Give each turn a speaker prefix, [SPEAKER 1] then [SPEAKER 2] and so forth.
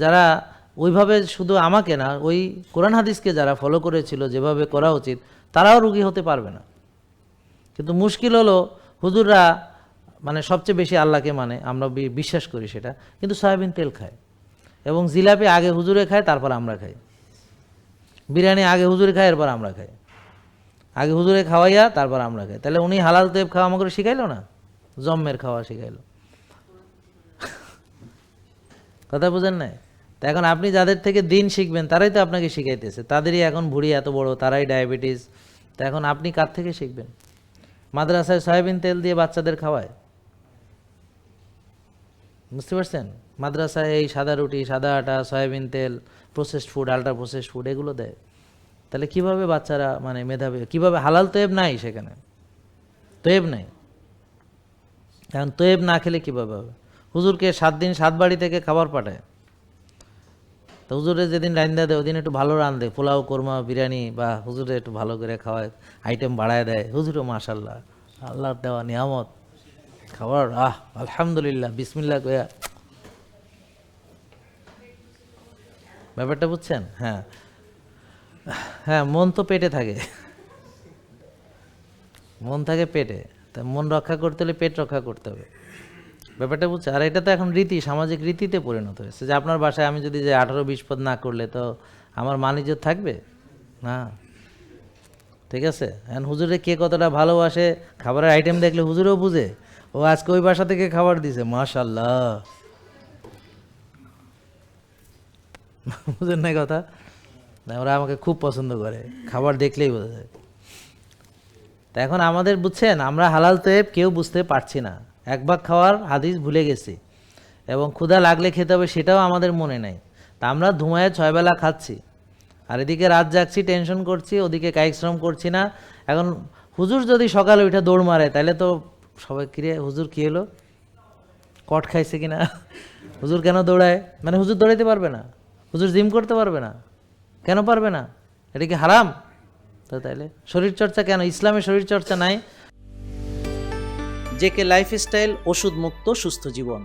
[SPEAKER 1] যারা ওইভাবে শুধু আমাকে না, ওই কোরআন হাদিসকে যারা ফলো করেছিল যেভাবে করা উচিত, তারাও রুগী হতে পারবে না। কিন্তু মুশকিল হলো হুজুররা মানে সবচেয়ে বেশি আল্লাহকে মানে, আমরা বিশ্বাস করি সেটা, কিন্তু সয়াবিন তেল খায়, এবং জিলাপি আগে হুজুরে খায় তারপর আমরা খাই, বিরিয়ানি আগে হুজুরে খায় এরপর আমরা খাই, আগে হুজুরে খাওয়াইয়া তারপর আমরা খাই। তাহলে উনি হালাল তেল খাওয়া আমাকে শিখাইলো না, জম্মের খাওয়া শিখাইলো। কথা বুঝেন নাই? তা এখন আপনি যাদের থেকে দিন শিখবেন তারাই তো আপনাকে শিখাইতেছে, তাদেরই এখন ভুঁড়ি এত বড়, তারাই ডায়াবেটিস। তা এখন আপনি কার থেকে শিখবেন? মাদ্রাসায় সয়াবিন তেল দিয়ে বাচ্চাদের খাওয়ায়, বুঝতে পারছেন? মাদ্রাসায় এই সাদা রুটি, সাদা আটা, সয়াবিন তেল, processed food, ultra processed food এগুলো দেয়। তাহলে কিভাবে বাচ্চারা মানে মেধাবী, কিভাবে? হালাল তয়েব নাই সেখানে, তয়েব নাই। এখন তয়েব না খেলে কীভাবে হবে? হুজুরকে 7 দিন 7 বাড়ি থেকে খাবার পাঠায়, তো হুজুরে যেদিন রান্দা দেয় ওদিন একটু ভালো রান্ধে, পোলাও, কোরমা, বিরিয়ানি, বা হুজুরে একটু ভালো করে খাওয়ায়, আইটেম বাড়ায় দেয়, হুজুরও মাশাল্লাহ আল্লাহর দেওয়া নিয়ামত, খাবার আলহামদুলিল্লাহ বিসমিল্লাহ কয়া। ব্যাপারটা বুঝছেন? হ্যাঁ হ্যাঁ, মন তো পেটে থাকে, মন থাকে পেটে, তা মন রক্ষা করতে হলে পেট রক্ষা করতে হবে। ব্যাপারটা বুঝছে? আর এটা তো এখন রীতি, সামাজিক রীতিতে পরিণত হয়েছে যে আপনার বাসায় আমি যদি যে 18-20 পদ না করলে তো আমার মান-ইজ্জত থাকবে না। ঠিক আছে? এখন হুজুরে কে কতটা ভালোবাসে, খাবারের আইটেম দেখলে হুজুরও বুঝে, ও আজকে ওই বাসা থেকে খাবার দিছে, মাশাল্লাহ। বুঝেন না কথা? ওরা আমাকে খুব পছন্দ করে, খাবার দেখলেই বোঝা যায়। তা এখন আমাদের বুঝছেন, আমরা হালাল তয়েব কেউ বুঝতে পারছি না, এক ভাগ খাওয়ার হাদিস ভুলে গেছি, এবং ক্ষুধা লাগলে খেতে হবে সেটাও আমাদের মনে নেই। তা আমরা ধুমায় 6 বেলা খাচ্ছি, আর এদিকে রাত জাগছি, টেনশন করছি, ওদিকে কায়িক শ্রম করছি না। এখন হুজুর যদি সকালে উঠে দৌড় মারে তাহলে তো সবাই কিরে হুজুর কী হলো, কট খাইছে কিনা, হুজুর কেন দৌড়ায়, মানে হুজুর দৌড়াইতে পারবে না, হুজুর জিম করতে পারবে না, কেন পারবে না? এটা কি হারাম? তো তাইলে শরীরচর্চা কেন? ইসলামে শরীরচর্চা নাই।
[SPEAKER 2] জেকে লাইফস্টাইল, ওষুধ মুক্ত সুস্থ জীবন।